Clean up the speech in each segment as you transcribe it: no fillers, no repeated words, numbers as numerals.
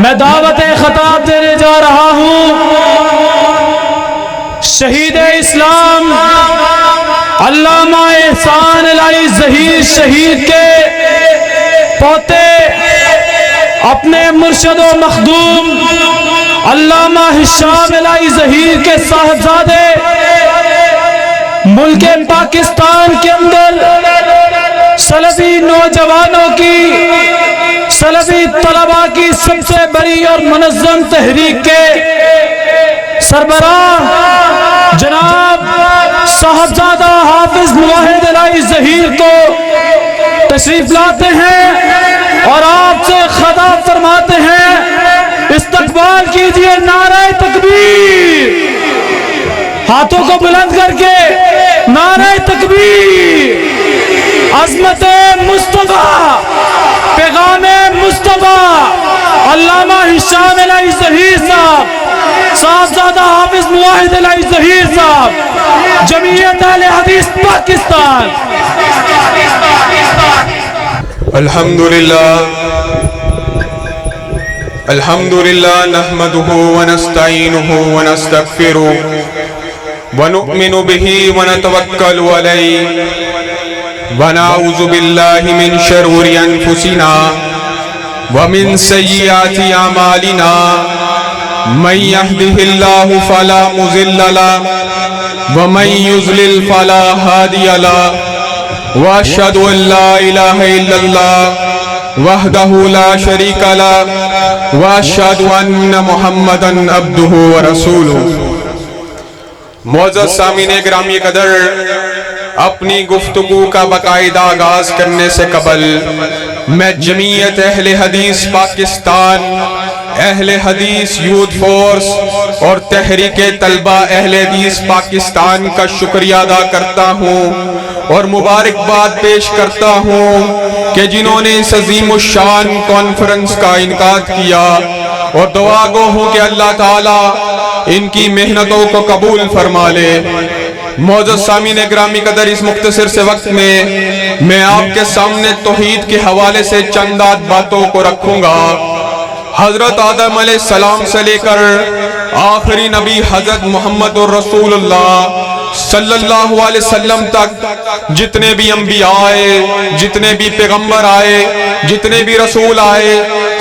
میں دعوت خطاب دینے جا رہا ہوں شہید اسلام علامہ احسان الہی ظہیر شہید کے پوتے اپنے مرشد و مخدوم علامہ ہشام الہی ظہیر کے صاحبزادے ملک پاکستان کے اندر سلفی نوجوانوں کی سلفی طلباء کی سب سے بڑی اور منظم تحریک کے سربراہ جناب صاحبزادہ حافظ موحد الہی ظہیر کو تشریف لاتے ہیں اور آپ سے خطاب فرماتے ہیں۔ استقبال کیجئے، نعرہ تکبیر، ہاتھوں کو بلند کر کے نعرہ تکبیر۔ عظمت مصطفیٰ، پیغام مصطفیٰ، علامہ ہشام الہی ظہیر صاحب، صاحبزادہ حافظ موحد الہی ظہیر صاحب، جمعیت اہل حدیث پاکستان۔ الحمدللہ نحمده ونستعینه ونستغفره ونؤمن به ونتوکل علیہ ونعوذ باللہ من شرور انفسنا ومن سیئات اعمالنا من يهده الله فلا مضل له ومن يضلل فلا هادي له واشهد ان لا اله الا الله وحده لا شريك له واشهد ان محمدا عبده ورسوله۔ معزز سامعین گرامی قدر، اپنی گفتگو کا باقاعدہ آغاز کرنے سے قبل میں جمعیت اہل حدیث پاکستان، اہل حدیث یوتھ فورس اور تحریک طلبہ اہل حدیث پاکستان کا شکریہ ادا کرتا ہوں اور مبارکباد پیش کرتا ہوں کہ جنہوں نے اس عظیم الشان کانفرنس کا انعقاد کیا، اور دعا گو ہوں کہ اللہ تعالیٰ ان کی محنتوں کو قبول فرما لے۔ معزز سامعین گرامی قدر، اس مختصر سے وقت میں آپ کے سامنے توحید کے حوالے سے چند باتوں کو رکھوں گا۔ حضرت آدم علیہ السلام سے لے کر آخری نبی حضرت محمد الرسول اللہ صلی اللہ علیہ وسلم تک جتنے بھی انبیاء آئے، جتنے بھی پیغمبر آئے، جتنے بھی رسول آئے،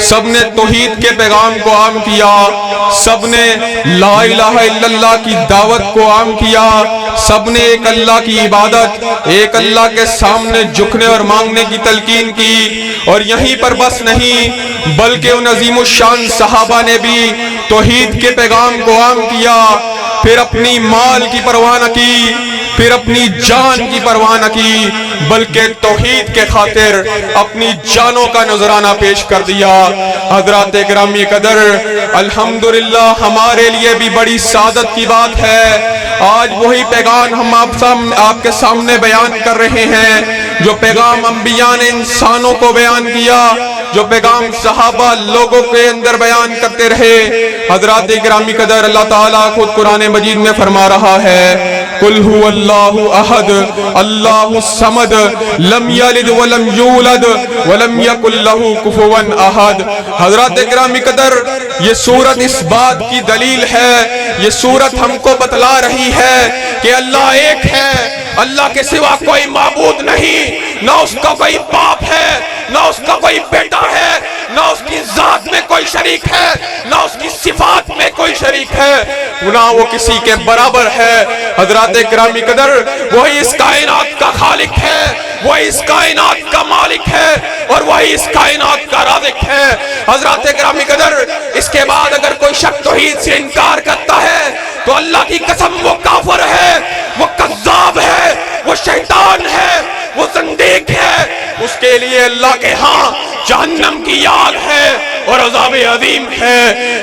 سب نے توحید کے پیغام کو عام کیا، سب نے لا الہ الا اللہ کی دعوت کو عام کیا، سب نے ایک اللہ کی عبادت، ایک اللہ کے سامنے جھکنے اور مانگنے کی تلقین کی۔ اور یہیں پر بس نہیں، بلکہ ان عظیم الشان صحابہ نے بھی توحید کے پیغام کو عام کیا، پھر اپنی مال کی پرواہ نہ کی، پھر اپنی جان کی پرواہ نہ کی، بلکہ توحید کے خاطر اپنی جانوں کا نذرانہ پیش کر دیا۔ حضرات گرامی قدر، الحمدللہ ہمارے لیے بھی بڑی سعادت کی بات ہے، آج وہی پیغام ہم آپ کے سامنے بیان کر رہے ہیں جو پیغام انبیاء نے انسانوں کو بیان کیا، جو پیغام صحابہ لوگوں کے اندر بیان کرتے رہے۔ حضرات گرامی قدر، اللہ تعالیٰ خود قرآن مجید میں فرما رہا ہے، قُلْ هُوَ اللَّهُ أَحَدٌ اللَّهُ الصَّمَدُ لَمْ يَلِدْ وَلَمْ يُولَدْ وَلَمْ يَكُنْ لَهُ كُفُوًا أَحَدٌ۔ حضرات گرامی قدر، یہ سورت اس بات کی دلیل ہے، یہ سورت ہم کو بتلا رہی ہے کہ اللہ ایک ہے، اللہ کے سوا کوئی معبود نہیں، نہ اس کا کوئی باپ ہے، نہ اس کا کوئی بیٹا ہے، نہ اس کی ذات میں کوئی شریک ہے، نہ اس کی صفات میں کوئی شریک ہے، نہ وہ کسی کے برابر ہے۔ حضرات گرامی قدر، وہی اس کائنات کا خالق ہے، وہی اس کائنات کا مالک ہے، اور وہی اس کائنات کا رازق ہے۔ حضرات گرامی قدر، اس کے بعد اگر کوئی شخص توحید سے انکار کرتا ہے تو اللہ کی قسم وہ کافر ہے، وہ کذاب ہے، وہ شیطان ہے، وہ زندیق ہے، اس کے لیے اللہ کے ہاں جہنم کی آگ ہے اور عذاب عظیم ہے،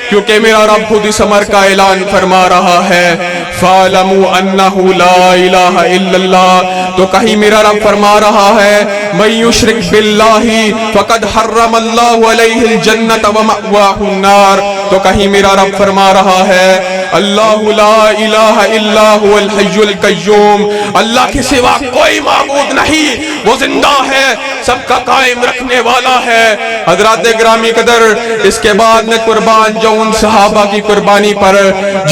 کیونکہ میرا رب خود اس امر کا اعلان فرما رہا ہے، فَاعْلَمُوا أَنَّهُ لَا إِلَهَ إِلَّا اللَّهُ۔ تو کہیں میرا رب فرما رہا ہے، مَن يُشْرِكْ بِاللَّهِ فَقَدْ حَرَّمَ اللَّهُ عَلَيْهِ الْجَنَّةَ وَمَأْوَاهُ النَّارُ۔ تو کہیں میرا رب فرما رہا ہے، اللہ لا الہ الا هو الحی القیوم، اللہ کے سوا کوئی معبود نہیں، وہ زندہ ہے، سب کا قائم رکھنے والا ہے۔ حضرات گرامی قدر، اس کے بعد میں قربان جو ان صحابہ کی قربانی پر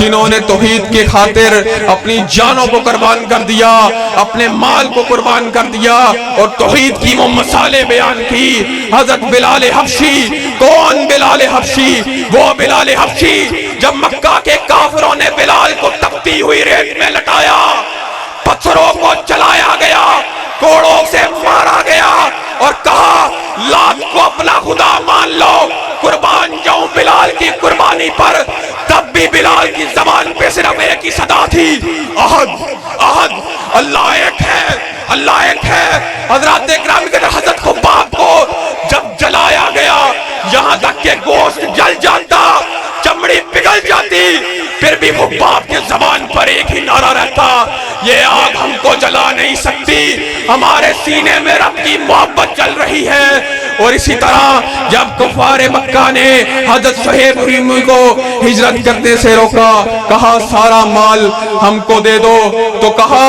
جنہوں نے توحید کی خاطر اپنی جانوں کو قربان کر دیا، اپنے مال کو قربان کر دیا اور توحید کی وہ مثالیں بیان کی۔ حضرت بلال حبشی، کون بلال حبشی؟ وہ بلال حبشی جب مکہ کے کافروں نے بلال کو تپتی ہوئی ریت میں لٹایا، پتھروں کو چلایا گیا، کوڑوں سے مارا گیا اور کہا لات کو اپنا خدا مان لو، قربان جاؤں بلال کی قربانی پر، تب بھی بلال کی زبان پہ صرف ایک ہی صدا تھی، احد احد، اللہ ایک ہے، اللہ ایک ہے۔ حضرات اکرام کے حضرت خباب کو جب جلایا گیا، یہاں تک کہ گوشت جل جاتا، چمڑی پگھل جاتی، پھر بھی خباب کے زبان پر ایک ہی نعرہ رہتا، یہ آگ ہم کو جلا نہیں سکتی، ہمارے سینے میں رب کی محبت چل رہی ہے۔ اور اسی طرح جب کفار مکہ نے حضرت شعیب رومی کو ہجرت کرنے سے روکا، کہا سارا مال ہم کو دے دو، تو کہا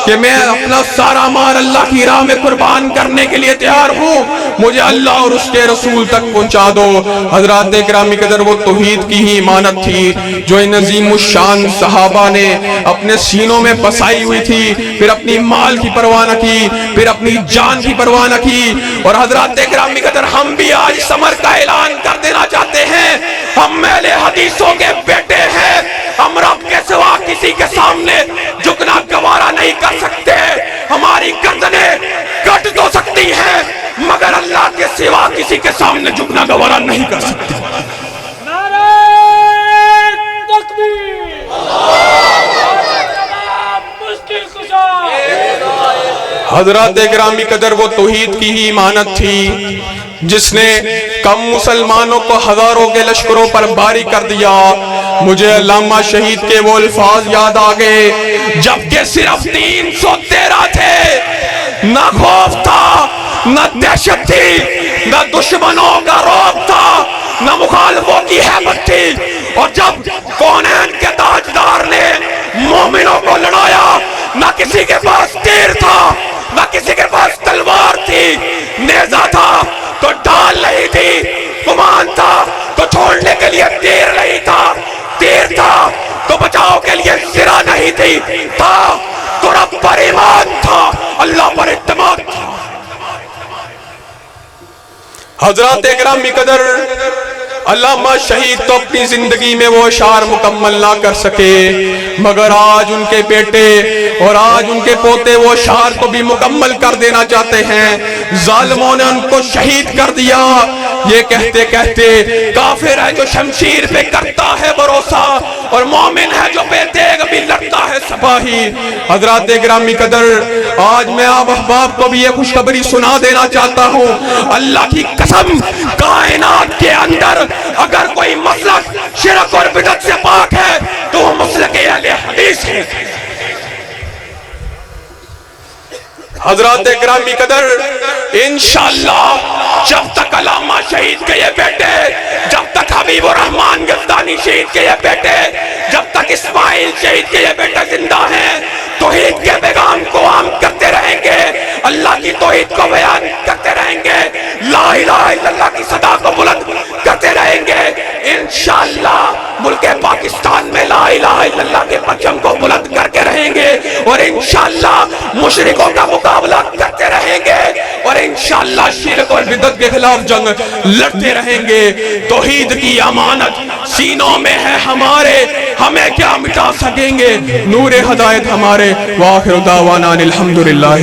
کہ میں اپنا سارا مال اللہ کی راہ میں قربان کرنے کے لیے تیار ہوں، مجھے اللہ اور اس کے رسول تک پہنچا دو۔ حضرات اکرامی قدر، وہ توحید کی ہی امانت تھی جو ان عظیم الشان صحابہ نے اپنے سینوں میں بسائی ہوئی تھی، پھر اپنی مال کی پرواہ نہ کی، پھر اپنی جان کی پرواہ نہ کی۔ اور حضرات اکرامی قدر، ہم بھی آج ثمر کا اعلان کر دینا چاہتے ہیں، ہم اہل حدیثوں کے بیٹے ہیں، ہم رب کے سوا کسی کے سامنے جھکنا گوارا نہیں کر سکتے، ہماری گردنیں کٹ تو سکتی ہیں مگر اللہ کے سوا کسی کے سامنے جھکنا گوارا نہیں کر سکتے۔ نعرہ تکبیر، مشکل کشا۔ حضرات گرامی قدر، وہ توحید کی ہی امانت تھی جس نے کم مسلمانوں کو ہزاروں کے لشکروں پر باری کر دیا۔ مجھے علامہ شہید کے وہ الفاظ یاد آ گئے، جبکہ صرف 313 تھے، نہ خوف تھا، نہ دہشت تھی، نہ دشمنوں کا رعب تھا، نہ مخالفوں کی ہیبت تھی۔ اور جب کونین کے تاجدار نے مومنوں کو لڑایا، نہ کسی کے پاس تیر تھا، نہ کسی کے پاس تلوار تھی، نیزہ تھا تو ڈال نہیں تھی، کمان تھا تو چھوڑنے کے لیے تیر نہیں تھا، تیر تھا تو بچاؤ کے لیے سرا نہیں تھی، تھا تو رب پر ایمان تھا، اللہ پر اعتماد تھا۔ حضرات اکرامی قدر، علامہ شہید تو اپنی زندگی میں وہ اشعار مکمل نہ کر سکے، مگر آج ان کے بیٹے اور آج ان کے پوتے وہ اشعار کو بھی مکمل کر دینا چاہتے ہیں۔ ظالموں نے ان کو شہید کر دیا، یہ کہتے کہتے کافر ہے جو شمشیر پہ کرتا ہے بھروسہ، اور مومن ہے جو بے تیغ بھی لڑتا ہے سپاہی۔ حضرات گرامی قدر، آج میں آپ احباب کو بھی یہ خوشخبری سنا دینا چاہتا ہوں، اللہ کی قسم، کائنات کے اندر اگر کوئی مسلک شرک اور بدعت سے پاک ہے تو وہ مسلک اہل حدیث ہے۔ حضرات گرامی قدر، انشاءاللہ جب تک علامہ شہید کے یہ بیٹے، جب تک حبیب الرحمن گلدانی شہید کے یہ بیٹے، جب تک اسماعیل شہید کے یہ بیٹے زندہ ہیں، توحید کے پیغام کو عام کرتے رہیں گے، اللہ کی توحید کو بیان کرتے رہیں گے، لا الہ الا اللہ کی صدا کو بلند کرتے رہیں گے۔ انشاءاللہ ملک پاکستان میں لا الہ الا اللہ کے پرچم کو بلند کر کے رہیں گے، اور انشاءاللہ مشرکوں کا مقابلہ کرتے رہیں گے، اور انشاءاللہ شرک اور بدعت کے خلاف جنگ لڑتے رہیں گے۔ توحید کی امانت سینوں میں ہے ہمارے، ہمیں کیا مٹا سکیں گے نور ہدایت ہمارے۔ وآخر دعوانا الحمدللہ۔